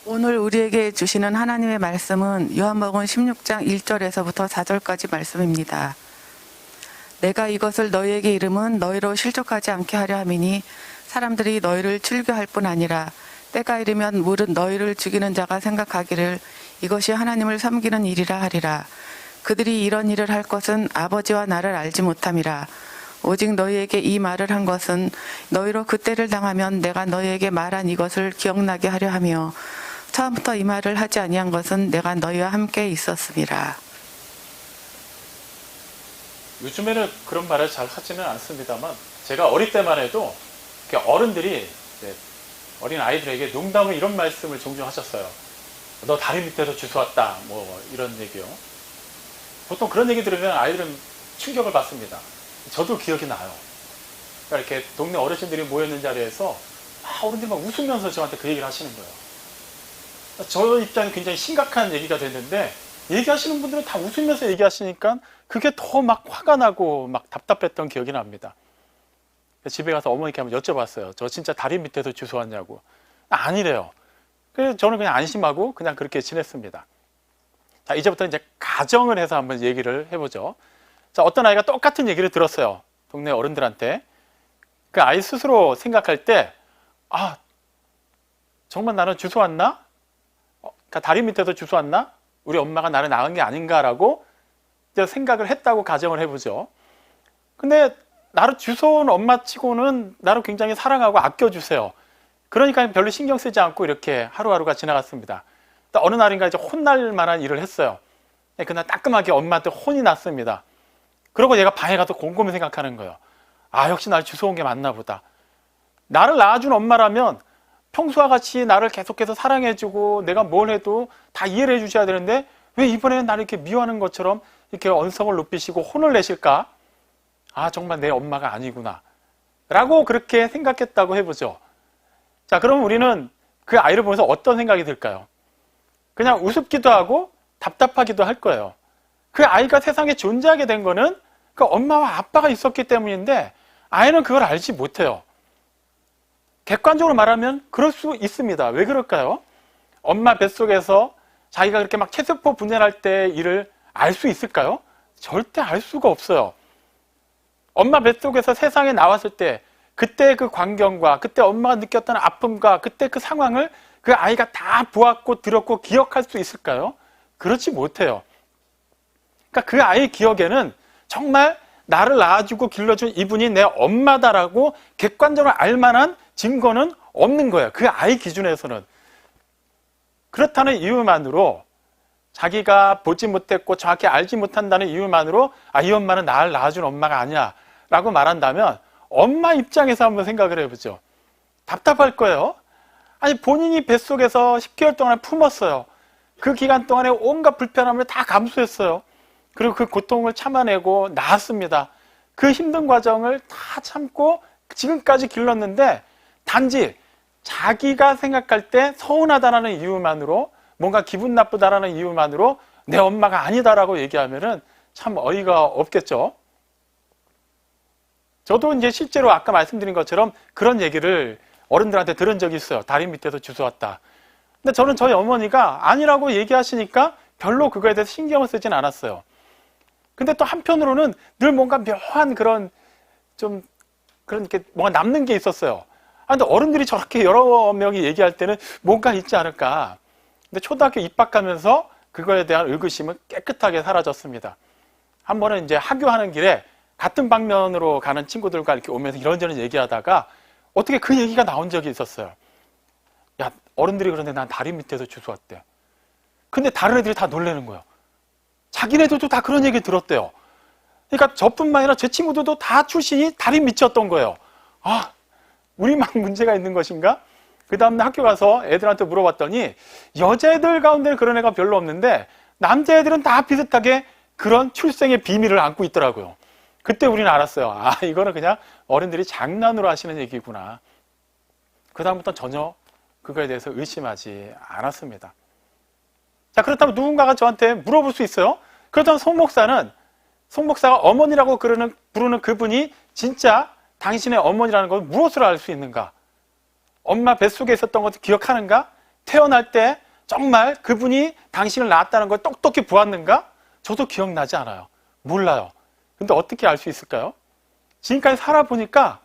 오늘 우리에게 주시는 하나님의 말씀은 요한복음 16장 1절에서부터 4절까지 말씀입니다. 내가 이것을 너희에게 이름은 너희로 실족하지 않게 하려 함이니 사람들이 너희를 출교할 뿐 아니라 때가 이르면 무릇 너희를 죽이는 자가 생각하기를 이것이 하나님을 섬기는 일이라 하리라. 그들이 이런 일을 할 것은 아버지와 나를 알지 못함이라. 오직 너희에게 이 말을 한 것은 너희로 그때를 당하면 내가 너희에게 말한 이것을 기억나게 하려 하며 처음부터 이 말을 하지 아니한 것은 내가 너희와 함께 있었음이라. 요즘에는 그런 말을 잘 하지는 않습니다만 제가 어릴 때만 해도 어른들이 어린 아이들에게 농담으로 이런 말씀을 종종 하셨어요. 너 다리 밑에서 주워왔다 뭐 이런 얘기요. 보통 그런 얘기 들으면 아이들은 충격을 받습니다. 저도 기억이 나요. 그러니까 이렇게 동네 어르신들이 모여있는 자리에서 어른들이 막 웃으면서 저한테 그 얘기를 하시는 거예요. 저 입장이 굉장히 심각한 얘기가 됐는데 얘기하시는 분들은 다 웃으면서 얘기하시니까 그게 더 막 화가 나고 막 답답했던 기억이 납니다. 집에 가서 어머니께 한번 여쭤봤어요. 저 진짜 다리 밑에서 주워왔냐고. 아니래요. 그래서 저는 그냥 안심하고 그냥 그렇게 지냈습니다. 자, 이제부터 이제 가정을 해서 한번 얘기를 해보죠. 자, 어떤 아이가 똑같은 얘기를 들었어요. 동네 어른들한테. 그 아이 스스로 생각할 때, 정말 나는 주워왔나? 그러니까 다리 밑에서 주워왔나? 우리 엄마가 나를 낳은 게 아닌가라고 이제 생각을 했다고 가정을 해보죠. 근데 나를 주워온 엄마 치고는 나를 굉장히 사랑하고 아껴주세요. 그러니까 별로 신경 쓰지 않고 이렇게 하루하루가 지나갔습니다. 또 어느 날인가 이제 혼날 만한 일을 했어요. 그날 따끔하게 엄마한테 혼이 났습니다. 그러고 얘가 방에 가서 곰곰이 생각하는 거예요. 역시 나를 주워온 게 맞나 보다. 나를 낳아준 엄마라면 평소와 같이 나를 계속해서 사랑해주고 내가 뭘 해도 다 이해를 해주셔야 되는데 왜 이번에는 나를 이렇게 미워하는 것처럼 이렇게 언성을 높이시고 혼을 내실까? 정말 내 엄마가 아니구나 라고 그렇게 생각했다고 해보죠. 자, 그럼 우리는 그 아이를 보면서 어떤 생각이 들까요? 그냥 우습기도 하고 답답하기도 할 거예요. 그 아이가 세상에 존재하게 된 거는 그 엄마와 아빠가 있었기 때문인데 아이는 그걸 알지 못해요. 객관적으로 말하면 그럴 수 있습니다. 왜 그럴까요? 엄마 뱃속에서 자기가 그렇게 막 체세포 분열할 때 일을 알 수 있을까요? 절대 알 수가 없어요. 엄마 뱃속에서 세상에 나왔을 때 그때 그 광경과 그때 엄마가 느꼈던 아픔과 그때 그 상황을 그 아이가 다 보았고 들었고 기억할 수 있을까요? 그렇지 못해요. 그러니까 그 아이의 기억에는 정말 나를 낳아주고 길러준 이분이 내 엄마다라고 객관적으로 알만한 증거는 없는 거예요. 그 아이 기준에서는. 그렇다는 이유만으로 자기가 보지 못했고 정확히 알지 못한다는 이유만으로 이 엄마는 나를 낳아준 엄마가 아니야 라고 말한다면 엄마 입장에서 한번 생각을 해보죠. 답답할 거예요. 본인이 뱃속에서 10개월 동안 품었어요. 그 기간 동안에 온갖 불편함을 다 감수했어요. 그리고 그 고통을 참아내고 낳았습니다. 그 힘든 과정을 다 참고 지금까지 길렀는데 단지 자기가 생각할 때 서운하다는 이유만으로 뭔가 기분 나쁘다는 이유만으로 내 엄마가 아니다라고 얘기하면은 참 어이가 없겠죠. 저도 이제 실제로 아까 말씀드린 것처럼 그런 얘기를 어른들한테 들은 적이 있어요. 다리 밑에서 주워왔다. 근데 저는 저희 어머니가 아니라고 얘기하시니까 별로 그거에 대해서 신경을 쓰진 않았어요. 근데 또 한편으로는 늘 뭔가 묘한 그런 게 뭔가 남는 게 있었어요. 근데 어른들이 저렇게 여러 명이 얘기할 때는 뭔가 있지 않을까. 근데 초등학교 입학하면서 그거에 대한 의구심은 깨끗하게 사라졌습니다. 한 번은 이제 하교하는 길에 같은 방면으로 가는 친구들과 이렇게 오면서 이런저런 얘기하다가 어떻게 그 얘기가 나온 적이 있었어요. 야, 어른들이 그러는데 난 다리 밑에서 주워왔대. 근데 다른 애들이 다 놀라는 거예요. 자기네들도 다 그런 얘기 들었대요. 그러니까 저뿐만 아니라 제 친구들도 다 출신이 다리 밑이었던 거예요. 우리만 문제가 있는 것인가? 그 다음날 학교 가서 애들한테 물어봤더니 여자애들 가운데는 그런 애가 별로 없는데 남자애들은 다 비슷하게 그런 출생의 비밀을 안고 있더라고요. 그때 우리는 알았어요. 이거는 그냥 어른들이 장난으로 하시는 얘기구나. 그 다음부터 전혀 그거에 대해서 의심하지 않았습니다. 자, 그렇다면 누군가가 저한테 물어볼 수 있어요. 그렇다면 송 목사가 어머니라고 부르는 그분이 진짜 당신의 어머니라는 걸 무엇으로 알 수 있는가? 엄마 뱃속에 있었던 것을 기억하는가? 태어날 때 정말 그분이 당신을 낳았다는 걸 똑똑히 보았는가? 저도 기억나지 않아요. 몰라요. 근데 어떻게 알 수 있을까요? 지금까지 살아보니까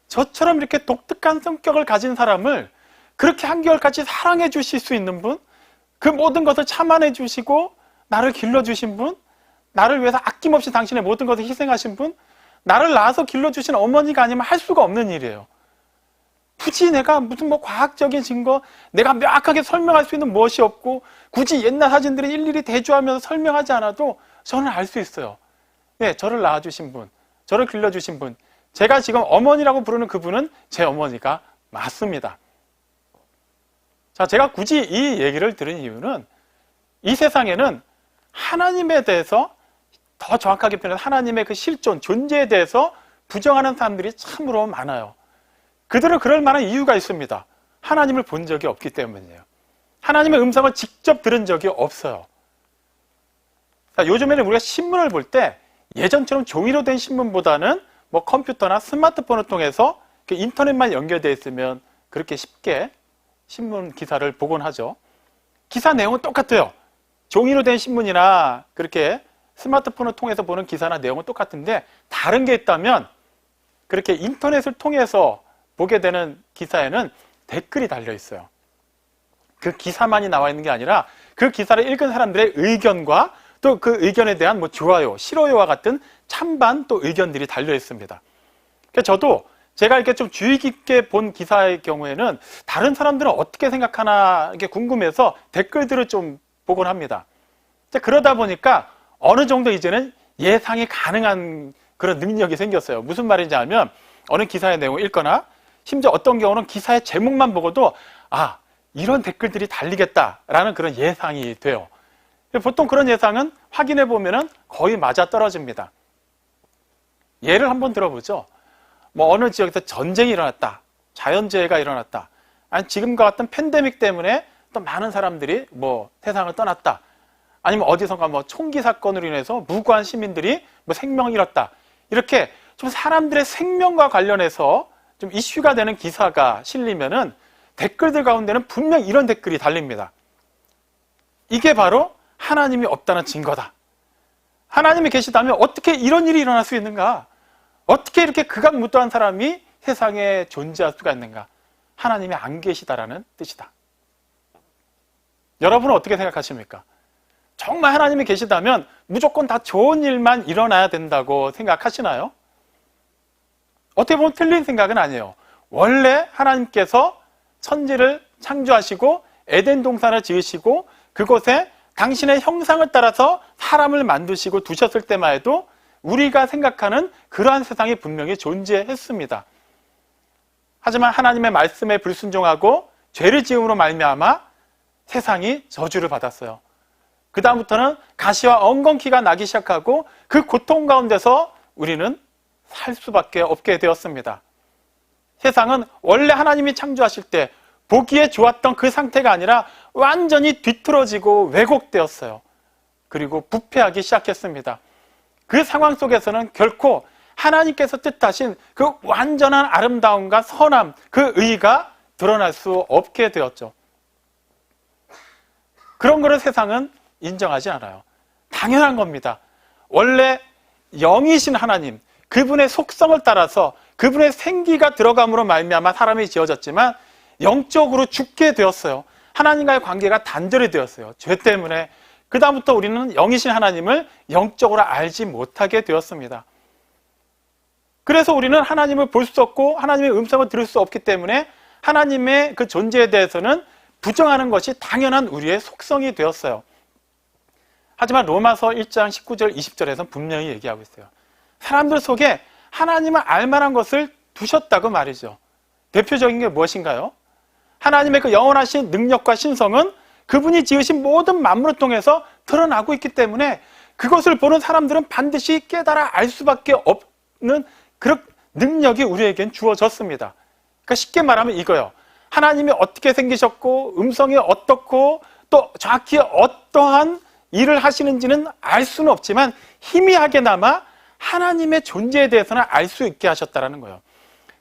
저처럼 이렇게 독특한 성격을 가진 사람을 그렇게 한결같이 사랑해 주실 수 있는 분, 그 모든 것을 참아내 주시고 나를 길러주신 분, 나를 위해서 아낌없이 당신의 모든 것을 희생하신 분, 나를 낳아서 길러주신 어머니가 아니면 할 수가 없는 일이에요. 굳이 내가 무슨 과학적인 증거, 내가 명확하게 설명할 수 있는 무엇이 없고 굳이 옛날 사진들을 일일이 대조하면서 설명하지 않아도 저는 알 수 있어요. 네, 저를 낳아주신 분, 저를 길러주신 분, 제가 지금 어머니라고 부르는 그분은 제 어머니가 맞습니다. 자, 제가 굳이 이 얘기를 들은 이유는 이 세상에는 하나님에 대해서, 더 정확하게 표현해서 하나님의 그 실존, 존재에 대해서 부정하는 사람들이 참으로 많아요. 그들은 그럴 만한 이유가 있습니다. 하나님을 본 적이 없기 때문이에요. 하나님의 음성을 직접 들은 적이 없어요. 자, 요즘에는 우리가 신문을 볼 때 예전처럼 종이로 된 신문보다는 컴퓨터나 스마트폰을 통해서 인터넷만 연결되어 있으면 그렇게 쉽게 신문 기사를 보곤 하죠. 기사 내용은 똑같아요. 종이로 된 신문이나 그렇게 스마트폰을 통해서 보는 기사나 내용은 똑같은데 다른 게 있다면 그렇게 인터넷을 통해서 보게 되는 기사에는 댓글이 달려 있어요. 그 기사만이 나와 있는 게 아니라 그 기사를 읽은 사람들의 의견과 또 그 의견에 대한 좋아요, 싫어요와 같은 찬반 또 의견들이 달려 있습니다. 그러니까 저도 제가 이렇게 좀 주의 깊게 본 기사의 경우에는 다른 사람들은 어떻게 생각하나 이게 궁금해서 댓글들을 좀 보곤 합니다. 그러다 보니까 어느 정도 이제는 예상이 가능한 그런 능력이 생겼어요. 무슨 말인지 알면 어느 기사의 내용을 읽거나 심지어 어떤 경우는 기사의 제목만 보고도 아, 이런 댓글들이 달리겠다라는 그런 예상이 돼요. 보통 그런 예상은 확인해 보면은 거의 맞아떨어집니다. 예를 한번 들어보죠. 어느 지역에서 전쟁이 일어났다, 자연재해가 일어났다, 아니 지금과 같은 팬데믹 때문에 또 많은 사람들이 세상을 떠났다, 아니면 어디선가 총기 사건으로 인해서 무고한 시민들이 생명을 잃었다, 이렇게 좀 사람들의 생명과 관련해서 좀 이슈가 되는 기사가 실리면은 댓글들 가운데는 분명 이런 댓글이 달립니다. 이게 바로 하나님이 없다는 증거다. 하나님이 계시다면 어떻게 이런 일이 일어날 수 있는가? 어떻게 이렇게 극악무도한 사람이 세상에 존재할 수가 있는가? 하나님이 안 계시다라는 뜻이다. 여러분은 어떻게 생각하십니까? 정말 하나님이 계시다면 무조건 다 좋은 일만 일어나야 된다고 생각하시나요? 어떻게 보면 틀린 생각은 아니에요. 원래 하나님께서 천지를 창조하시고 에덴 동산을 지으시고 그곳에 당신의 형상을 따라서 사람을 만드시고 두셨을 때만 해도 우리가 생각하는 그러한 세상이 분명히 존재했습니다. 하지만 하나님의 말씀에 불순종하고 죄를 지음으로 말미암아 세상이 저주를 받았어요. 그 다음부터는 가시와 엉겅퀴가 나기 시작하고 그 고통 가운데서 우리는 살 수밖에 없게 되었습니다. 세상은 원래 하나님이 창조하실 때 보기에 좋았던 그 상태가 아니라 완전히 뒤틀어지고 왜곡되었어요. 그리고 부패하기 시작했습니다. 그 상황 속에서는 결코 하나님께서 뜻하신 그 완전한 아름다움과 선함, 그 의가 드러날 수 없게 되었죠. 그런 거를 세상은 인정하지 않아요. 당연한 겁니다. 원래 영이신 하나님, 그분의 속성을 따라서 그분의 생기가 들어감으로 말미암아 사람이 지어졌지만 영적으로 죽게 되었어요. 하나님과의 관계가 단절이 되었어요. 죄 때문에. 그 다음부터 우리는 영이신 하나님을 영적으로 알지 못하게 되었습니다. 그래서 우리는 하나님을 볼 수 없고 하나님의 음성을 들을 수 없기 때문에 하나님의 그 존재에 대해서는 부정하는 것이 당연한 우리의 속성이 되었어요. 하지만 로마서 1장 19절 20절에서는 분명히 얘기하고 있어요. 사람들 속에 하나님을 알만한 것을 두셨다고 말이죠. 대표적인 게 무엇인가요? 하나님의 그 영원하신 능력과 신성은 그분이 지으신 모든 만물을 통해서 드러나고 있기 때문에 그것을 보는 사람들은 반드시 깨달아 알 수밖에 없는 그런 능력이 우리에겐 주어졌습니다. 그러니까 쉽게 말하면 이거예요. 하나님이 어떻게 생기셨고 음성이 어떻고 또 정확히 어떠한 일을 하시는지는 알 수는 없지만 희미하게나마 하나님의 존재에 대해서는 알 수 있게 하셨다는 거예요.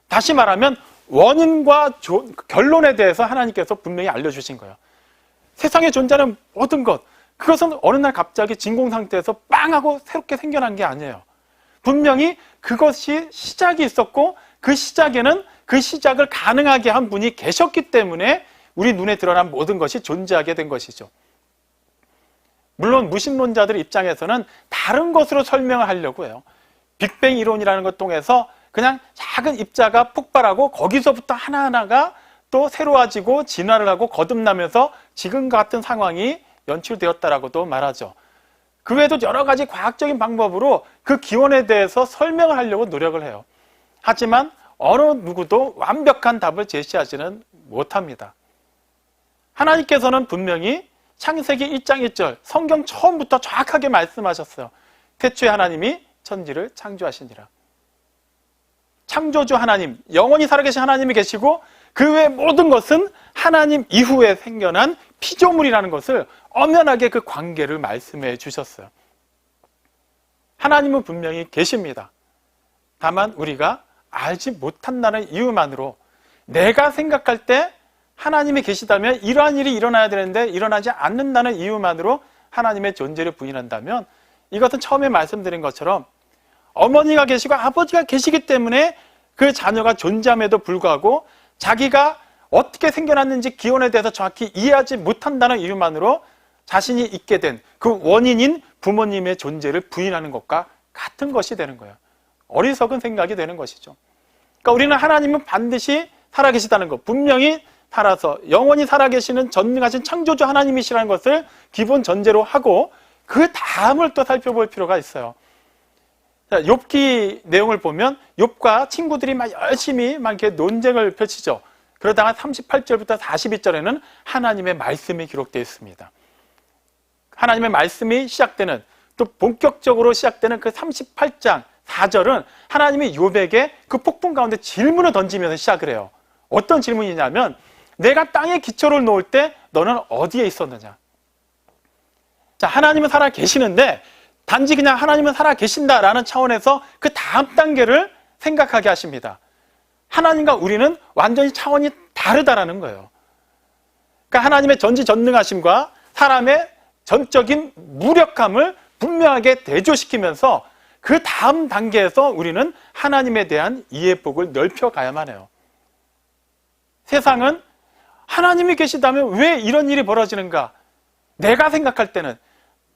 다시 말하면 원인과 결론에 대해서 하나님께서 분명히 알려주신 거예요. 세상에 존재하는 모든 것, 그것은 어느 날 갑자기 진공 상태에서 빵 하고 새롭게 생겨난 게 아니에요. 분명히 그것이 시작이 있었고 그 시작에는 그 시작을 가능하게 한 분이 계셨기 때문에 우리 눈에 드러난 모든 것이 존재하게 된 것이죠. 물론 무신론자들 입장에서는 다른 것으로 설명을 하려고 해요. 빅뱅 이론이라는 것 통해서 그냥 작은 입자가 폭발하고 거기서부터 하나하나가 또 새로워지고 진화를 하고 거듭나면서 지금과 같은 상황이 연출되었다라고도 말하죠. 그 외에도 여러 가지 과학적인 방법으로 그 기원에 대해서 설명을 하려고 노력을 해요. 하지만 어느 누구도 완벽한 답을 제시하지는 못합니다. 하나님께서는 분명히 창세기 1장 1절 성경 처음부터 정확하게 말씀하셨어요. 태초에 하나님이 천지를 창조하시니라. 창조주 하나님, 영원히 살아계신 하나님이 계시고 그 외 모든 것은 하나님 이후에 생겨난 피조물이라는 것을 엄연하게 그 관계를 말씀해 주셨어요. 하나님은 분명히 계십니다. 다만 우리가 알지 못한다는 이유만으로 내가 생각할 때 하나님이 계시다면 이러한 일이 일어나야 되는데 일어나지 않는다는 이유만으로 하나님의 존재를 부인한다면 이것은 처음에 말씀드린 것처럼 어머니가 계시고 아버지가 계시기 때문에 그 자녀가 존재함에도 불구하고 자기가 어떻게 생겨났는지 기원에 대해서 정확히 이해하지 못한다는 이유만으로 자신이 있게 된 그 원인인 부모님의 존재를 부인하는 것과 같은 것이 되는 거예요. 어리석은 생각이 되는 것이죠. 그러니까 우리는 하나님은 반드시 살아계시다는 것, 분명히 살아서 영원히 살아계시는 전능하신 창조주 하나님이시라는 것을 기본 전제로 하고 그 다음을 또 살펴볼 필요가 있어요. 자, 욥기 내용을 보면 욥과 친구들이 막 열심히 막 이렇게 논쟁을 펼치죠. 그러다가 38절부터 42절에는 하나님의 말씀이 기록되어 있습니다. 하나님의 말씀이 시작되는, 또 본격적으로 시작되는 그 38장 4절은 하나님이 욥에게 그 폭풍 가운데 질문을 던지면서 시작을 해요. 어떤 질문이냐면 내가 땅에 기초를 놓을 때 너는 어디에 있었느냐. 자, 하나님은 살아 계시는데 단지 그냥 하나님은 살아 계신다라는 차원에서 그 다음 단계를 생각하게 하십니다. 하나님과 우리는 완전히 차원이 다르다라는 거예요. 그러니까 하나님의 전지전능하심과 사람의 전적인 무력함을 분명하게 대조시키면서 그 다음 단계에서 우리는 하나님에 대한 이해폭을 넓혀가야만 해요. 세상은 하나님이 계시다면 왜 이런 일이 벌어지는가? 내가 생각할 때는,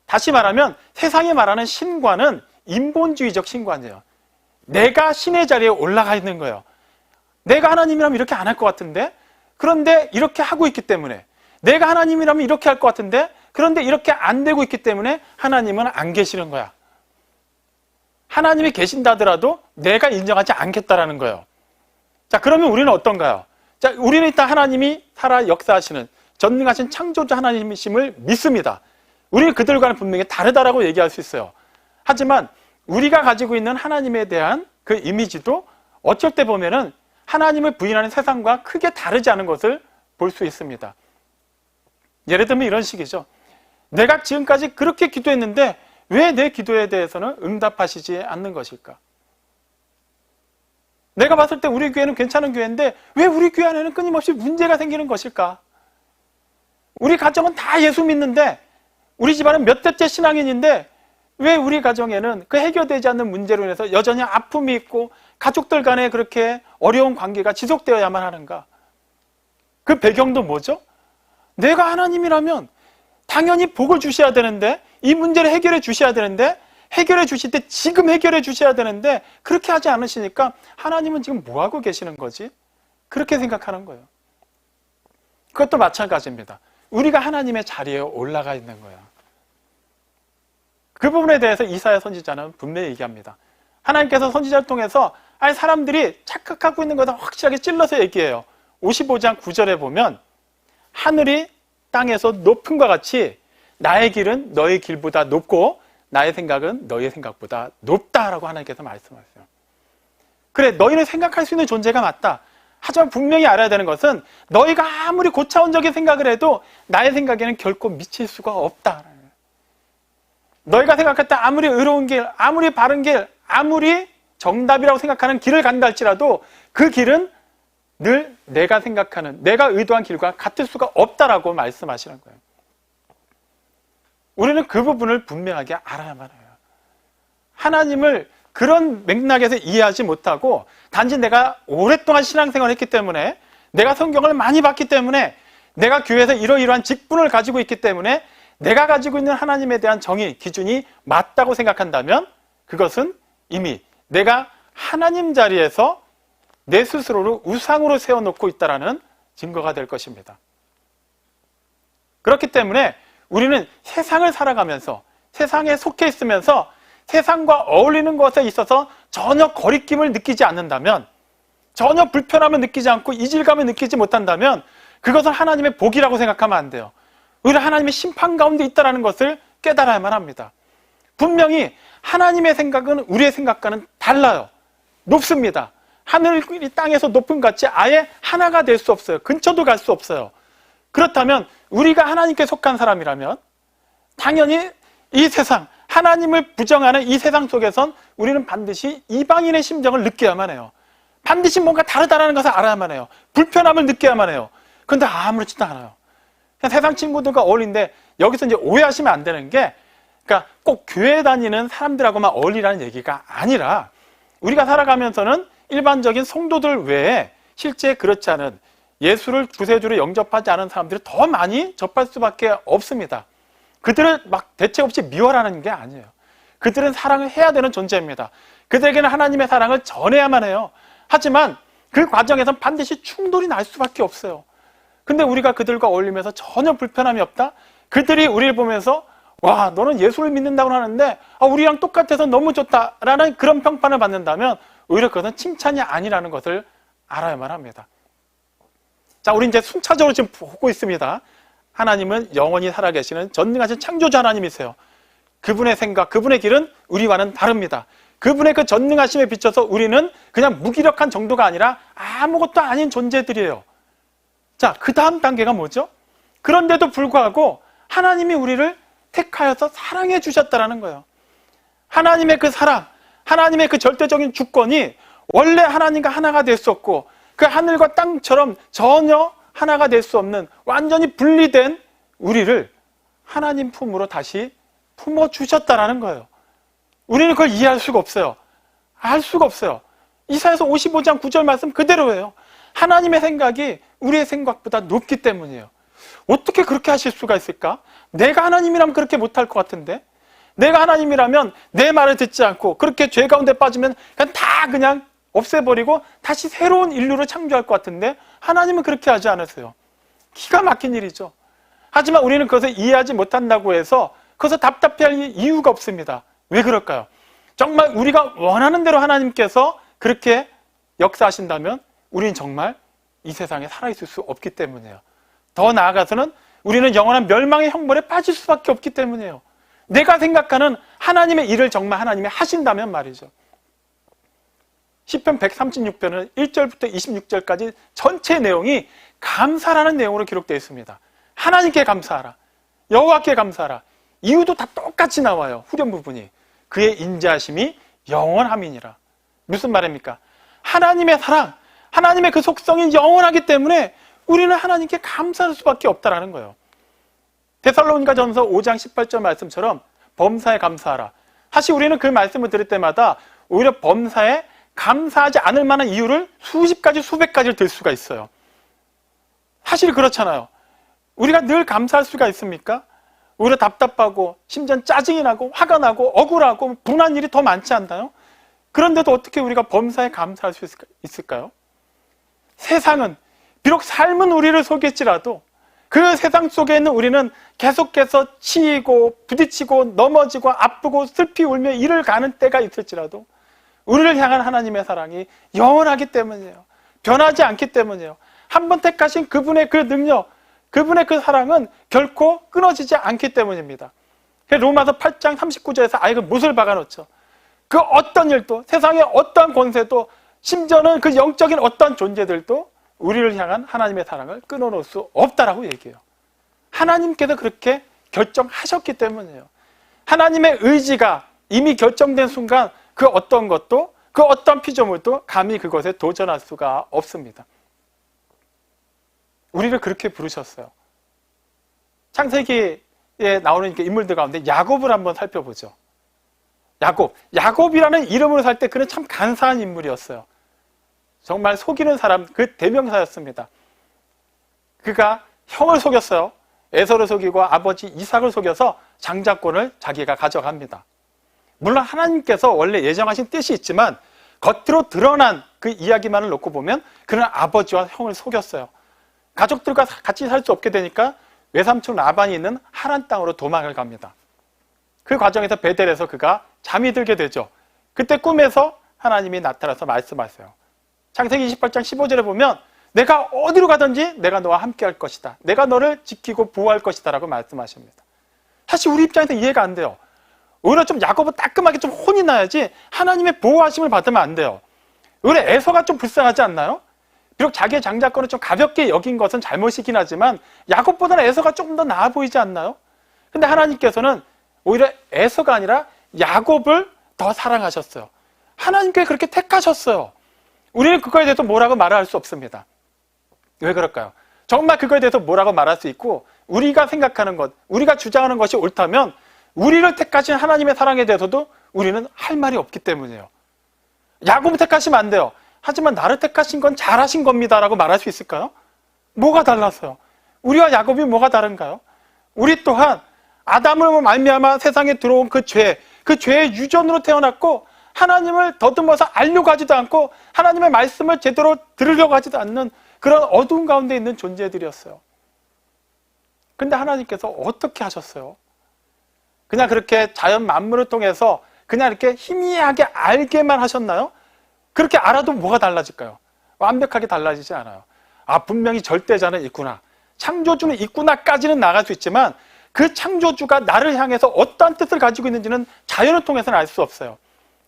다시 말하면 세상이 말하는 신관은 인본주의적 신관이에요. 내가 신의 자리에 올라가 있는 거예요. 내가 하나님이라면 이렇게 안 할 것 같은데, 그런데 이렇게 하고 있기 때문에, 내가 하나님이라면 이렇게 할 것 같은데 그런데 이렇게 안 되고 있기 때문에 하나님은 안 계시는 거야. 하나님이 계신다더라도 내가 인정하지 않겠다라는 거예요. 자, 그러면 우리는 어떤가요? 자, 우리는 일단 하나님이 살아 역사하시는 전능하신 창조주 하나님이심을 믿습니다. 우리는 그들과는 분명히 다르다라고 얘기할 수 있어요. 하지만 우리가 가지고 있는 하나님에 대한 그 이미지도 어쩔 때 보면은 하나님을 부인하는 세상과 크게 다르지 않은 것을 볼 수 있습니다. 예를 들면 이런 식이죠. 내가 지금까지 그렇게 기도했는데 왜 내 기도에 대해서는 응답하시지 않는 것일까? 내가 봤을 때 우리 교회는 괜찮은 교회인데 왜 우리 교회 안에는 끊임없이 문제가 생기는 것일까? 우리 가정은 다 예수 믿는데 우리 집안은 몇 대째 신앙인인데 왜 우리 가정에는 그 해결되지 않는 문제로 인해서 여전히 아픔이 있고 가족들 간에 그렇게 어려운 관계가 지속되어야만 하는가? 그 배경도 뭐죠? 내가 하나님이라면 당연히 복을 주셔야 되는데, 이 문제를 해결해 주셔야 되는데, 해결해 주실 때 지금 해결해 주셔야 되는데 그렇게 하지 않으시니까 하나님은 지금 뭐 하고 계시는 거지? 그렇게 생각하는 거예요. 그것도 마찬가지입니다. 우리가 하나님의 자리에 올라가 있는 거예요. 그 부분에 대해서 이사야 선지자는 분명히 얘기합니다. 하나님께서 선지자를 통해서 사람들이 착각하고 있는 것을 확실하게 찔러서 얘기해요. 55장 9절에 보면 하늘이 땅에서 높음과 같이 나의 길은 너의 길보다 높고 나의 생각은 너의 생각보다 높다라고 하나님께서 말씀하세요. 그래, 너희는 생각할 수 있는 존재가 맞다. 하지만 분명히 알아야 되는 것은 너희가 아무리 고차원적인 생각을 해도 나의 생각에는 결코 미칠 수가 없다. 너희가 생각할 때 아무리 의로운 길, 아무리 바른 길, 아무리 정답이라고 생각하는 길을 간다 할지라도 그 길은 늘 내가 생각하는, 내가 의도한 길과 같을 수가 없다라고 말씀하시는 거예요. 우리는 그 부분을 분명하게 알아야만 해요. 하나님을 그런 맥락에서 이해하지 못하고 단지 내가 오랫동안 신앙생활을 했기 때문에, 내가 성경을 많이 봤기 때문에, 내가 교회에서 이러이러한 직분을 가지고 있기 때문에 내가 가지고 있는 하나님에 대한 정의, 기준이 맞다고 생각한다면 그것은 이미 내가 하나님 자리에서 내 스스로를 우상으로 세워놓고 있다는 증거가 될 것입니다. 그렇기 때문에 우리는 세상을 살아가면서, 세상에 속해 있으면서 세상과 어울리는 것에 있어서 전혀 거리낌을 느끼지 않는다면, 전혀 불편함을 느끼지 않고 이질감을 느끼지 못한다면 그것은 하나님의 복이라고 생각하면 안 돼요. 오히려 하나님의 심판 가운데 있다는 것을 깨달아야만 합니다. 분명히 하나님의 생각은 우리의 생각과는 달라요. 높습니다. 하늘이 땅에서 높은 같이 아예 하나가 될 수 없어요. 근처도 갈 수 없어요. 그렇다면 우리가 하나님께 속한 사람이라면 당연히 이 세상, 하나님을 부정하는 이 세상 속에선 우리는 반드시 이방인의 심정을 느껴야만 해요. 반드시 뭔가 다르다는 것을 알아야만 해요. 불편함을 느껴야만 해요. 그런데 아무렇지도 않아요. 그냥 세상 친구들과 어울리는데, 여기서 이제 오해하시면 안 되는 게, 그러니까 꼭 교회 다니는 사람들하고만 어울리라는 얘기가 아니라 우리가 살아가면서는 일반적인 성도들 외에 실제 그렇지 않은, 예수를 구세주로 영접하지 않은 사람들이 더 많이 접할 수밖에 없습니다. 그들을 막 대책 없이 미워하는 게 아니에요. 그들은 사랑을 해야 되는 존재입니다. 그들에게는 하나님의 사랑을 전해야만 해요. 하지만 그 과정에선 반드시 충돌이 날 수밖에 없어요. 근데 우리가 그들과 어울리면서 전혀 불편함이 없다? 그들이 우리를 보면서 와, 너는 예수를 믿는다고 하는데 우리랑 똑같아서 너무 좋다라는 그런 평판을 받는다면 오히려 그것은 칭찬이 아니라는 것을 알아야만 합니다. 자, 우리 이제 순차적으로 지금 보고 있습니다. 하나님은 영원히 살아계시는 전능하신 창조주 하나님이세요. 그분의 생각, 그분의 길은 우리와는 다릅니다. 그분의 그 전능하심에 비춰서 우리는 그냥 무기력한 정도가 아니라 아무것도 아닌 존재들이에요. 자, 그 다음 단계가 뭐죠? 그런데도 불구하고 하나님이 우리를 택하여서 사랑해 주셨다는 거예요. 하나님의 그 사랑, 하나님의 그 절대적인 주권이 원래 하나님과 하나가 될 수 없고 그 하늘과 땅처럼 전혀 하나가 될 수 없는 완전히 분리된 우리를 하나님 품으로 다시 품어주셨다는 거예요. 우리는 그걸 이해할 수가 없어요. 알 수가 없어요. 이사야서 55장 9절 말씀 그대로예요. 하나님의 생각이 우리의 생각보다 높기 때문이에요. 어떻게 그렇게 하실 수가 있을까? 내가 하나님이라면 그렇게 못할 것 같은데, 내가 하나님이라면 내 말을 듣지 않고 그렇게 죄 가운데 빠지면 그냥 없애버리고 다시 새로운 인류를 창조할 것 같은데 하나님은 그렇게 하지 않으세요. 기가 막힌 일이죠. 하지만 우리는 그것을 이해하지 못한다고 해서 그것을 답답해할 이유가 없습니다. 왜 그럴까요? 정말 우리가 원하는 대로 하나님께서 그렇게 역사하신다면 우리는 정말 이 세상에 살아있을 수 없기 때문이에요. 더 나아가서는 우리는 영원한 멸망의 형벌에 빠질 수밖에 없기 때문이에요. 내가 생각하는 하나님의 일을 정말 하나님이 하신다면 말이죠. 시편 136편은 1절부터 26절까지 전체 내용이 감사라는 내용으로 기록되어 있습니다. 하나님께 감사하라, 여호와께 감사하라. 이유도 다 똑같이 나와요. 후렴 부분이 그의 인자하심이 영원함이니라. 무슨 말입니까? 하나님의 사랑, 하나님의 그 속성이 영원하기 때문에 우리는 하나님께 감사할 수밖에 없다는 거예요. 데살로니가전서 5장 18절 말씀처럼 범사에 감사하라. 사실 우리는 그 말씀을 들을 때마다 오히려 범사에 감사하지 않을 만한 이유를 수십 가지, 수백 가지를 들 수가 있어요. 사실 그렇잖아요. 우리가 늘 감사할 수가 있습니까? 오히려 답답하고 심지어 짜증이 나고 화가 나고 억울하고 분한 일이 더 많지 않나요? 그런데도 어떻게 우리가 범사에 감사할 수 있을까요? 세상은 비록 삶은 우리를 속일지라도 그 세상 속에 있는 우리는 계속해서 치이고 부딪히고 넘어지고 아프고 슬피 울며 일을 가는 때가 있을지라도 우리를 향한 하나님의 사랑이 영원하기 때문이에요. 변하지 않기 때문이에요. 한번 택하신 그분의 그 능력, 그분의 그 사랑은 결코 끊어지지 않기 때문입니다. 로마서 8장 39절에서 그 못을 박아놓죠. 그 어떤 일도, 세상의 어떠한 권세도, 심지어는 그 영적인 어떠한 존재들도 우리를 향한 하나님의 사랑을 끊어놓을 수 없다라고 얘기해요. 하나님께서 그렇게 결정하셨기 때문이에요. 하나님의 의지가 이미 결정된 순간 그 어떤 것도, 그 어떤 피조물도 감히 그것에 도전할 수가 없습니다. 우리를 그렇게 부르셨어요. 창세기에 나오는 인물들 가운데 야곱을 한번 살펴보죠. 야곱이라는 이름으로 살 때 그는 참 간사한 인물이었어요. 정말 속이는 사람, 그 대명사였습니다. 그가 형을 속였어요. 에서를 속이고 아버지 이삭을 속여서 장자권을 자기가 가져갑니다. 물론 하나님께서 원래 예정하신 뜻이 있지만 겉으로 드러난 그 이야기만을 놓고 보면 그는 아버지와 형을 속였어요. 가족들과 같이 살 수 없게 되니까 외삼촌 라반이 있는 하란 땅으로 도망을 갑니다. 그 과정에서 베델에서 그가 잠이 들게 되죠. 그때 꿈에서 하나님이 나타나서 말씀하세요. 창세기 28장 15절에 보면 내가 어디로 가든지 내가 너와 함께 할 것이다. 내가 너를 지키고 보호할 것이다 라고 말씀하십니다. 사실 우리 입장에서 이해가 안 돼요. 오히려 좀 야곱은 따끔하게 좀 혼이 나야지 하나님의 보호하심을 받으면 안 돼요. 오히려 에서가 좀 불쌍하지 않나요? 비록 자기의 장자권을 좀 가볍게 여긴 것은 잘못이긴 하지만 야곱보다는 에서가 조금 더 나아 보이지 않나요? 근데 하나님께서는 오히려 에서가 아니라 야곱을 더 사랑하셨어요. 하나님께 그렇게 택하셨어요. 우리는 그거에 대해서 뭐라고 말할 수 없습니다. 왜 그럴까요? 정말 그거에 대해서 뭐라고 말할 수 있고 우리가 생각하는 것, 우리가 주장하는 것이 옳다면 우리를 택하신 하나님의 사랑에 대해서도 우리는 할 말이 없기 때문이에요. 야곱을 택하시면 안 돼요. 하지만 나를 택하신 건 잘하신 겁니다 라고 말할 수 있을까요? 뭐가 달라서요? 우리와 야곱이 뭐가 다른가요? 우리 또한 아담으로 말미암아 세상에 들어온 그 죄의 유전으로 태어났고 하나님을 더듬어서 알려고 하지도 않고 하나님의 말씀을 제대로 들으려고 하지도 않는 그런 어두운 가운데 있는 존재들이었어요. 근데 하나님께서 어떻게 하셨어요? 그냥 그렇게 자연 만물을 통해서 그냥 이렇게 희미하게 알게만 하셨나요? 그렇게 알아도 뭐가 달라질까요? 완벽하게 달라지지 않아요. 분명히 절대자는 있구나, 창조주는 있구나까지는 나갈 수 있지만 그 창조주가 나를 향해서 어떠한 뜻을 가지고 있는지는 자연을 통해서는 알 수 없어요.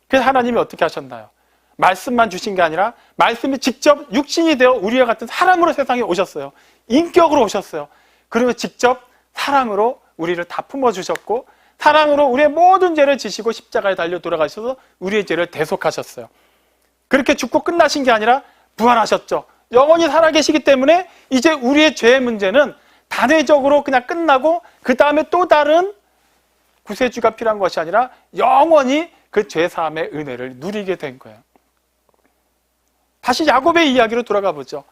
그래서 하나님이 어떻게 하셨나요? 말씀만 주신 게 아니라 말씀이 직접 육신이 되어 우리와 같은 사람으로 세상에 오셨어요. 인격으로 오셨어요. 그리고 직접 사랑으로 우리를 다 품어주셨고 사랑으로 우리의 모든 죄를 지시고 십자가에 달려 돌아가셔서 우리의 죄를 대속하셨어요. 그렇게 죽고 끝나신 게 아니라 부활하셨죠. 영원히 살아계시기 때문에 이제 우리의 죄의 문제는 단회적으로 그냥 끝나고 그 다음에 또 다른 구세주가 필요한 것이 아니라 영원히 그 죄사함의 은혜를 누리게 된 거예요. 다시 야곱의 이야기로 돌아가 보죠.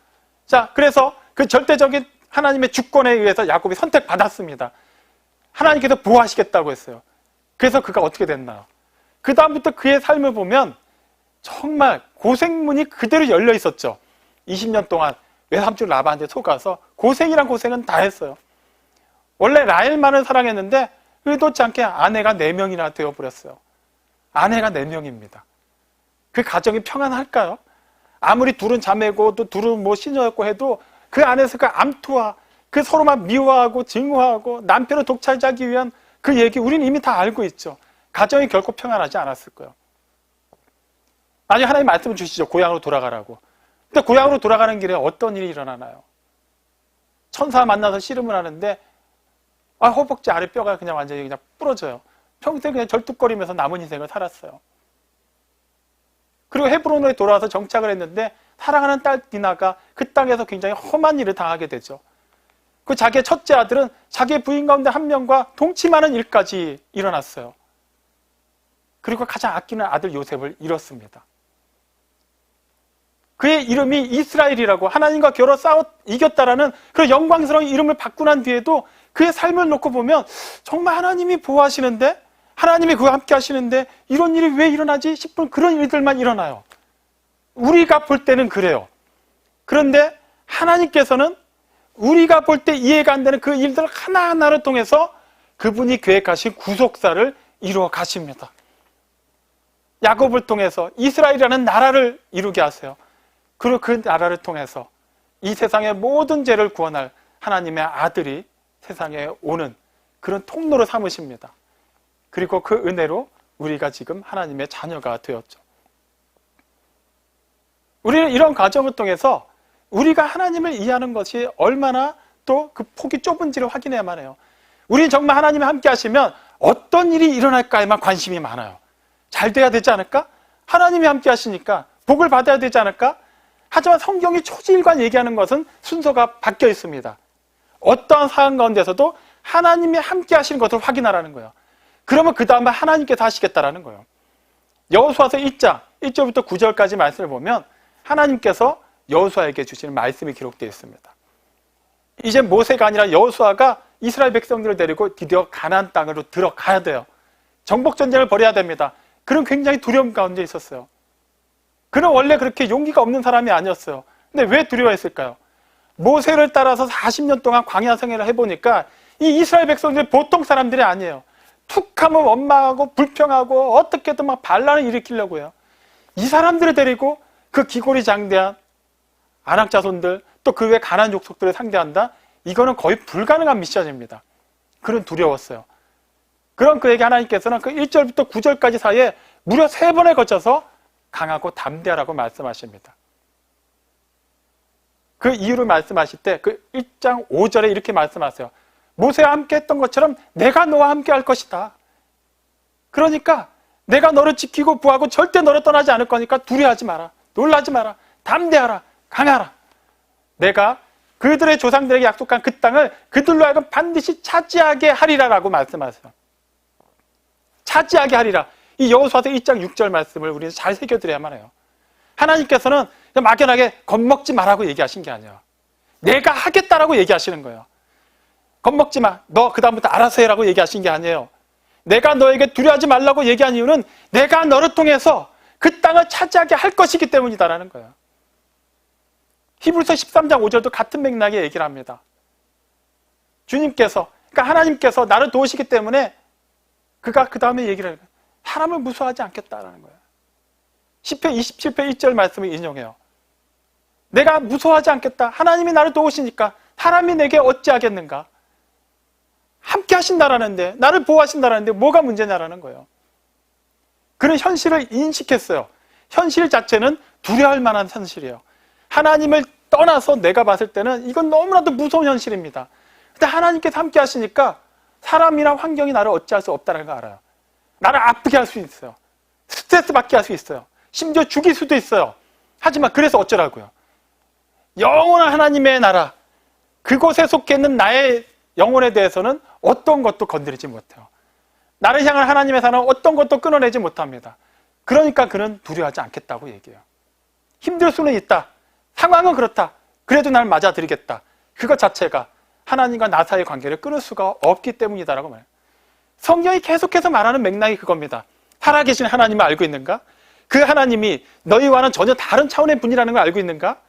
자, 그래서 그 절대적인 하나님의 주권에 의해서 야곱이 선택받았습니다. 하나님께서 보호하시겠다고 했어요. 그래서 그가 어떻게 됐나요? 그 다음부터 그의 삶을 보면 정말 고생문이 그대로 열려 있었죠. 20년 동안 외삼촌 라반한테 속아서 고생이란 고생은 다 했어요. 원래 라헬만을 사랑했는데 의도치 않게 아내가 4명이나 되어버렸어요. 아내가 4명입니다. 그 가정이 평안할까요? 아무리 둘은 자매고 또 둘은 뭐 시녀였고 해도 그 안에서 그 암투와 그 서로만 미워하고 증오하고 남편을 독차지하기 위한 그 얘기 우리는 이미 다 알고 있죠. 가정이 결코 평안하지 않았을 거예요. 나중에 하나님 말씀을 주시죠. 고향으로 돌아가라고. 근데 고향으로 돌아가는 길에 어떤 일이 일어나나요? 천사 만나서 씨름을 하는데 허벅지 아래 뼈가 그냥 완전히 그냥 부러져요. 평생 그냥 절뚝거리면서 남은 인생을 살았어요. 그리고 헤브론에 돌아와서 정착을 했는데 사랑하는 딸 디나가 그 땅에서 굉장히 험한 일을 당하게 되죠. 그 자기의 첫째 아들은 자기의 부인 가운데 한 명과 동침하는 일까지 일어났어요. 그리고 가장 아끼는 아들 요셉을 잃었습니다. 그의 이름이 이스라엘이라고 하나님과 겨뤄 싸워 이겼다라는 그런 영광스러운 이름을 바꾸고 난 뒤에도 그의 삶을 놓고 보면 정말 하나님이 보호하시는데 하나님이 그와 함께 하시는데 이런 일이 왜 일어나지 싶은 그런 일들만 일어나요. 우리가 볼 때는 그래요. 그런데 하나님께서는 우리가 볼 때 이해가 안 되는 그 일들 하나하나를 통해서 그분이 계획하신 구속사를 이루어 가십니다. 야곱을 통해서 이스라엘이라는 나라를 이루게 하세요. 그리고 그 나라를 통해서 이 세상의 모든 죄를 구원할 하나님의 아들이 세상에 오는 그런 통로를 삼으십니다. 그리고 그 은혜로 우리가 지금 하나님의 자녀가 되었죠. 우리는 이런 과정을 통해서 우리가 하나님을 이해하는 것이 얼마나 또 그 폭이 좁은지를 확인해야만 해요. 우리는 정말 하나님이 함께 하시면 어떤 일이 일어날까에만 관심이 많아요. 잘 돼야 되지 않을까? 하나님이 함께 하시니까 복을 받아야 되지 않을까? 하지만 성경이 초지일관 얘기하는 것은 순서가 바뀌어 있습니다. 어떠한 상황 가운데서도 하나님이 함께 하시는 것을 확인하라는 거예요. 그러면 그 다음에 하나님께서 하시겠다라는 거예요. 여호수아서 1장 1절부터 9절까지 말씀을 보면 하나님께서 여호수아에게 주시는 말씀이 기록되어 있습니다. 이제 모세가 아니라 여호수아가 이스라엘 백성들을 데리고 드디어 가나안 땅으로 들어가야 돼요. 정복 전쟁을 벌여야 됩니다. 그런 굉장히 두려움 가운데 있었어요. 그는 원래 그렇게 용기가 없는 사람이 아니었어요. 근데 왜 두려워했을까요? 모세를 따라서 40년 동안 광야 생활을 해보니까 이 이스라엘 백성들이 보통 사람들이 아니에요. 툭하면 원망하고 불평하고 어떻게든 막 반란을 일으키려고 해요. 이 사람들을 데리고 그 기골이 장대한 아낙 자손들 또 그 외 가나안 족속들을 상대한다? 이거는 거의 불가능한 미션입니다. 그는 두려웠어요. 그럼 그에게 하나님께서는 그 1절부터 9절까지 사이에 무려 3번에 걸쳐서 강하고 담대하라고 말씀하십니다. 그 이유를 말씀하실 때 그 1장 5절에 이렇게 말씀하세요. 모세와 함께 했던 것처럼 내가 너와 함께 할 것이다. 그러니까 내가 너를 지키고 구하고 절대 너를 떠나지 않을 거니까 두려워하지 마라. 놀라지 마라. 담대하라. 강하라. 내가 그들의 조상들에게 약속한 그 땅을 그들로 하여금 반드시 차지하게 하리라라고 말씀하세요. 차지하게 하리라. 이 여호수아서 1장 6절 말씀을 우리는 잘 새겨드려야만 해요. 하나님께서는 막연하게 겁먹지 마라고 얘기하신 게 아니에요. 내가 하겠다라고 얘기하시는 거예요. 겁먹지 마. 너 그 다음부터 알아서 해라고 얘기하신 게 아니에요. 내가 너에게 두려워하지 말라고 얘기한 이유는 내가 너를 통해서 그 땅을 차지하게 할 것이기 때문이다라는 거예요. 히브리서 13장 5절도 같은 맥락의 얘기를 합니다. 주님께서, 그러니까 하나님께서 나를 도우시기 때문에 그가 그 다음에 얘기를 해요. 사람을 무서워하지 않겠다라는 거예요. 시편 27편 1절 말씀을 인용해요. 내가 무서워하지 않겠다. 하나님이 나를 도우시니까 사람이 내게 어찌하겠는가. 함께 하신다라는데, 나를 보호하신다라는데 뭐가 문제냐라는 거예요. 그는 현실을 인식했어요. 현실 자체는 두려워할 만한 현실이에요. 하나님을 떠나서 내가 봤을 때는 이건 너무나도 무서운 현실입니다. 근데 하나님께서 함께 하시니까 사람이나 환경이 나를 어찌할 수 없다는 걸 알아요. 나를 아프게 할 수 있어요. 스트레스 받게 할 수 있어요. 심지어 죽일 수도 있어요. 하지만 그래서 어쩌라고요? 영원한 하나님의 나라, 그곳에 속해 있는 나의 영혼에 대해서는 어떤 것도 건드리지 못해요. 나를 향한 하나님의 사랑은 어떤 것도 끊어내지 못합니다. 그러니까 그는 두려워하지 않겠다고 얘기해요. 힘들 수는 있다. 상황은 그렇다. 그래도 날 맞아들이겠다. 그것 자체가 하나님과 나 사이의 관계를 끊을 수가 없기 때문이다라고 말해요. 성경이 계속해서 말하는 맥락이 그겁니다. 살아계신 하나님을 알고 있는가? 그 하나님이 너희와는 전혀 다른 차원의 분이라는 걸 알고 있는가?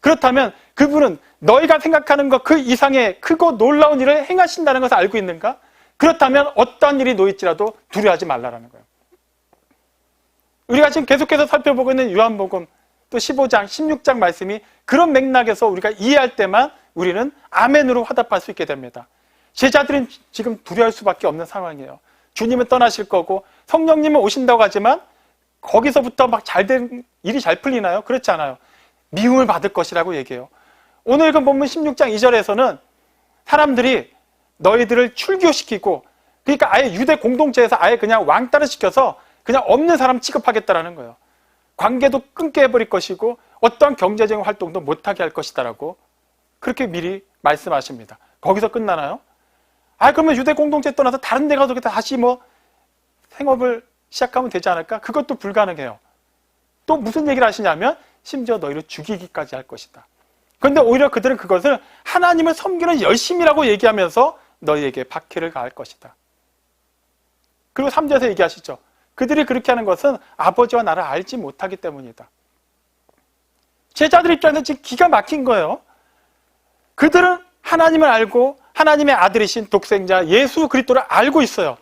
그렇다면 그분은 너희가 생각하는 것 그 이상의 크고 놀라운 일을 행하신다는 것을 알고 있는가? 그렇다면 어떠한 일이 놓일지라도 두려워하지 말라라는 거예요. 우리가 지금 계속해서 살펴보고 있는 요한복음 또 15장, 16장 말씀이 그런 맥락에서 우리가 이해할 때만 우리는 아멘으로 화답할 수 있게 됩니다. 제자들은 지금 두려워할 수밖에 없는 상황이에요. 주님은 떠나실 거고 성령님은 오신다고 하지만 거기서부터 막 일이 잘 풀리나요? 그렇지 않아요. 미움을 받을 것이라고 얘기해요. 오늘 그 본문 16장 2절에서는 사람들이 너희들을 출교시키고, 그러니까 아예 유대 공동체에서 아예 그냥 왕따를 시켜서 그냥 없는 사람 취급하겠다라는 거예요. 관계도 끊게 해버릴 것이고 어떠한 경제적인 활동도 못하게 할 것이다라고 그렇게 미리 말씀하십니다. 거기서 끝나나요? 그러면 유대 공동체 떠나서 다른 데 가서 다시 생업을 시작하면 되지 않을까? 그것도 불가능해요. 또 무슨 얘기를 하시냐면 심지어 너희를 죽이기까지 할 것이다. 그런데 오히려 그들은 그것을 하나님을 섬기는 열심이라고 얘기하면서 너희에게 박해를 가할 것이다. 그리고 3절에서 얘기하시죠. 그들이 그렇게 하는 것은 아버지와 나를 알지 못하기 때문이다. 제자들 입장에서 지금 기가 막힌 거예요. 그들은 하나님을 알고 하나님의 아들이신 독생자 예수 그리스도를 알고 있어요.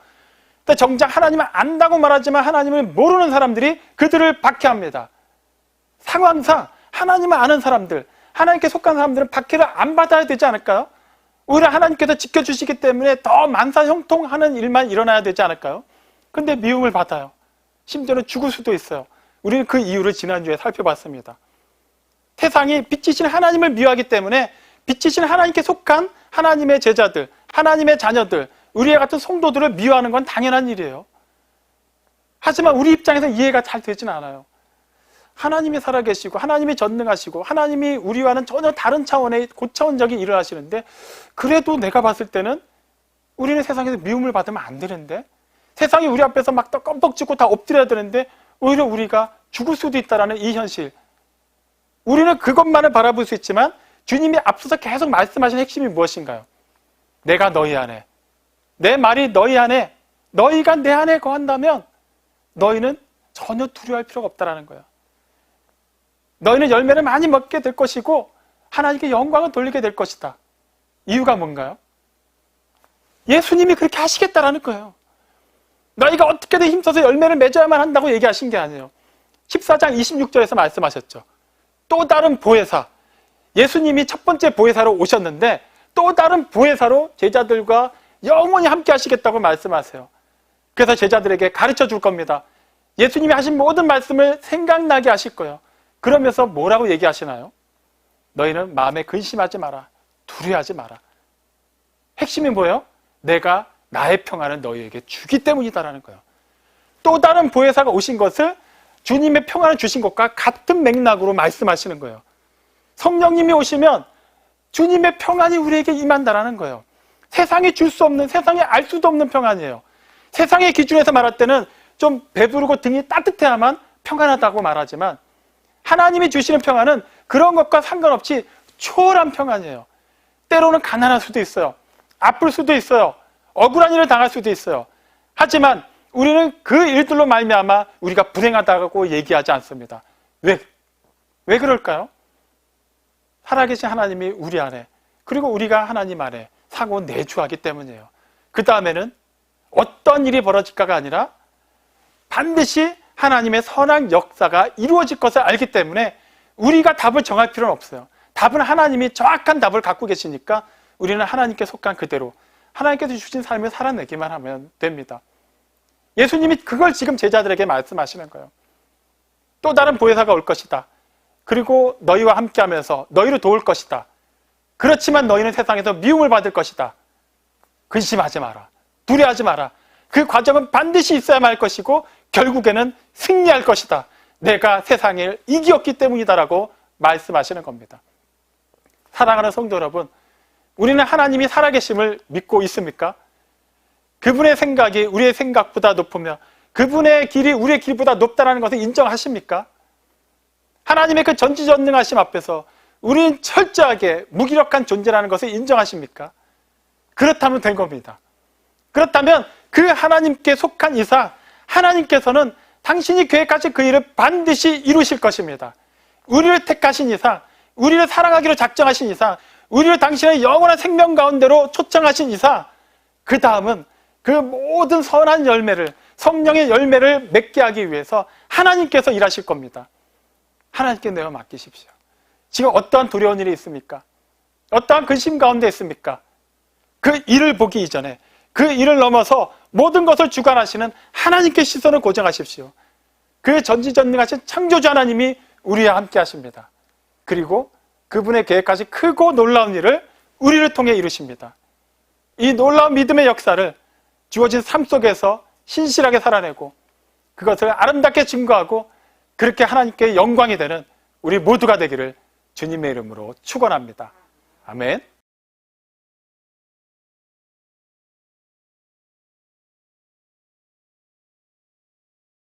근데 정작 하나님을 안다고 말하지만 하나님을 모르는 사람들이 그들을 박해합니다. 상황상 하나님을 아는 사람들, 하나님께 속한 사람들은 박해를 안 받아야 되지 않을까요? 오히려 하나님께서 지켜주시기 때문에 더 만사형통하는 일만 일어나야 되지 않을까요? 근데 미움을 받아요. 심지어는 죽을 수도 있어요. 우리는 그 이유를 지난주에 살펴봤습니다. 세상이 빛이신 하나님을 미워하기 때문에 빛이신 하나님께 속한 하나님의 제자들, 하나님의 자녀들, 우리와 같은 성도들을 미워하는 건 당연한 일이에요. 하지만 우리 입장에서 이해가 잘 되지는 않아요. 하나님이 살아계시고 하나님이 전능하시고 하나님이 우리와는 전혀 다른 차원의 고차원적인 일을 하시는데, 그래도 내가 봤을 때는 우리는 세상에서 미움을 받으면 안 되는데, 세상이 우리 앞에서 막 껌뻑 죽고 다 엎드려야 되는데 오히려 우리가 죽을 수도 있다는 이 현실, 우리는 그것만을 바라볼 수 있지만 주님이 앞서서 계속 말씀하신 핵심이 무엇인가요? 내가 너희 안에, 내 말이 너희 안에, 너희가 내 안에 거한다면 너희는 전혀 두려워할 필요가 없다는 거예요. 너희는 열매를 많이 먹게 될 것이고 하나님께 영광을 돌리게 될 것이다. 이유가 뭔가요? 예수님이 그렇게 하시겠다라는 거예요. 너희가 어떻게든 힘써서 열매를 맺어야만 한다고 얘기하신 게 아니에요. 14장 26절에서 말씀하셨죠. 또 다른 보혜사, 예수님이 첫 번째 보혜사로 오셨는데 또 다른 보혜사로 제자들과 영원히 함께 하시겠다고 말씀하세요. 그래서 제자들에게 가르쳐 줄 겁니다. 예수님이 하신 모든 말씀을 생각나게 하실 거예요. 그러면서 뭐라고 얘기하시나요? 너희는 마음에 근심하지 마라. 두려워하지 마라. 핵심이 뭐예요? 내가 나의 평안을 너희에게 주기 때문이다라는 거예요. 또 다른 보혜사가 오신 것을 주님의 평안을 주신 것과 같은 맥락으로 말씀하시는 거예요. 성령님이 오시면 주님의 평안이 우리에게 임한다라는 거예요. 세상이 줄 수 없는, 세상이 알 수도 없는 평안이에요. 세상의 기준에서 말할 때는 좀 배부르고 등이 따뜻해야만 평안하다고 말하지만 하나님이 주시는 평안은 그런 것과 상관없이 초월한 평안이에요. 때로는 가난할 수도 있어요. 아플 수도 있어요. 억울한 일을 당할 수도 있어요. 하지만 우리는 그 일들로 말미암아 우리가 불행하다고 얘기하지 않습니다. 왜 그럴까요? 살아계신 하나님이 우리 안에, 그리고 우리가 하나님 안에 상호 내주하기 때문이에요. 그 다음에는 어떤 일이 벌어질까가 아니라 반드시 하나님의 선한 역사가 이루어질 것을 알기 때문에 우리가 답을 정할 필요는 없어요. 답은 하나님이 정확한 답을 갖고 계시니까 우리는 하나님께 속한 그대로 하나님께서 주신 삶을 살아내기만 하면 됩니다. 예수님이 그걸 지금 제자들에게 말씀하시는 거예요. 또 다른 보혜사가 올 것이다. 그리고 너희와 함께하면서 너희를 도울 것이다. 그렇지만 너희는 세상에서 미움을 받을 것이다. 근심하지 마라. 두려워하지 마라. 그 과정은 반드시 있어야만 할 것이고 결국에는 승리할 것이다. 내가 세상을 이기었기 때문이다라고 말씀하시는 겁니다. 사랑하는 성도 여러분, 우리는 하나님이 살아계심을 믿고 있습니까? 그분의 생각이 우리의 생각보다 높으며 그분의 길이 우리의 길보다 높다는 것을 인정하십니까? 하나님의 그 전지전능하심 앞에서 우리는 철저하게 무기력한 존재라는 것을 인정하십니까? 그렇다면 된 겁니다. 그렇다면 그 하나님께 속한 이상 하나님께서는 당신이 계획하신 그 일을 반드시 이루실 것입니다. 우리를 택하신 이상, 우리를 사랑하기로 작정하신 이상, 우리를 당신의 영원한 생명 가운데로 초청하신 이상, 그 다음은 그 모든 선한 열매를, 성령의 열매를 맺게 하기 위해서 하나님께서 일하실 겁니다. 하나님께 내어 맡기십시오. 지금 어떠한 두려운 일이 있습니까? 어떠한 근심 가운데 있습니까? 그 일을 보기 이전에 그 일을 넘어서 모든 것을 주관하시는 하나님께 시선을 고정하십시오. 그 전지전능하신 창조주 하나님이 우리와 함께 하십니다. 그리고 그분의 계획하신 크고 놀라운 일을 우리를 통해 이루십니다. 이 놀라운 믿음의 역사를 주어진 삶 속에서 신실하게 살아내고 그것을 아름답게 증거하고 그렇게 하나님께 영광이 되는 우리 모두가 되기를 주님의 이름으로 축원합니다. 아멘.